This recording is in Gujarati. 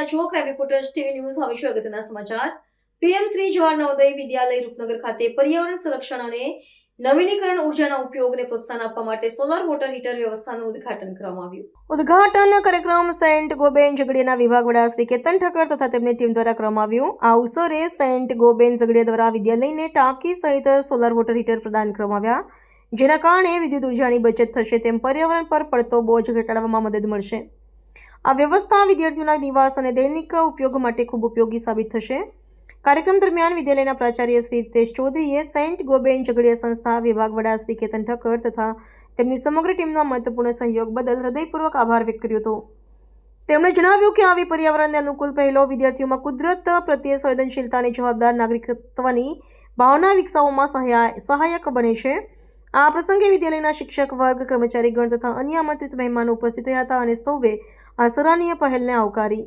રહ્યા છો ક્રાઇમ રિપોર્ટર્સ ટીવી ન્યૂઝ. હવે છે અગત્યના સમાચાર. પીએમ શ્રી જવાહર નવોદય વિદ્યાલય રૂપનગર ખાતે પર્યાવરણ સંરક્ષણ અને નવીનીકરણ ઉર્જાના ઉપયોગને પ્રોત્સાહન આપવા માટે સોલાર વોટર હીટર વ્યવસ્થાનું ઉદ્ઘાટન કરવામાં આવ્યું. ઉદ્ઘાટન કાર્યક્રમ સેન્ટ ગોબેન ઝઘડિયાના વિભાગ વડા શ્રી કેતન ઠક્કર તથા તેમની ટીમ દ્વારા કરવામાં આવ્યું. આ અવસરે સેન્ટ ગોબેન ઝઘડિયા દ્વારા વિદ્યાલયને ટાંકી સહિત સોલાર વોટર હીટર પ્રદાન કરવામાં આવ્યા, જેના કારણે વિદ્યુત ઉર્જાની બચત થશે તેમ પર્યાવરણ પર પડતો બોજ ઘટાડવામાં મદદ મળશે. આ વ્યવસ્થા વિદ્યાર્થીઓના નિવાસ અને દૈનિક ઉપયોગ માટે ખૂબ ઉપયોગી સાબિત થશે. કાર્યક્રમ દરમિયાન વિદ્યાલયના પ્રાચાર્ય શ્રી રિતેશ ચૌધરીએ સેન્ટ ગોબેન ઝઘડિયા સંસ્થા વિભાગ વડા શ્રી કેતન ઠક્કર તથા તેમની સમગ્ર ટીમના મહત્વપૂર્ણ સહયોગ બદલ હૃદયપૂર્વક આભાર વ્યક્ત કર્યો હતો. તેમણે જણાવ્યું કે આવી પર્યાવરણને અનુકૂળ પહેલો વિદ્યાર્થીઓમાં કુદરત પ્રત્યે સંવેદનશીલતા અને જવાબદાર નાગરિકત્વની ભાવના વિકસાવવામાં સહાયક બને છે. આ પ્રસંગે વિદ્યાલયના શિક્ષક વર્ગ, કર્મચારીગણ તથા અન્ય આમંત્રિત મહેમાનો ઉપસ્થિત રહ્યા હતા અને સૌએ આ સરાહનીય પહેલને આવકારી.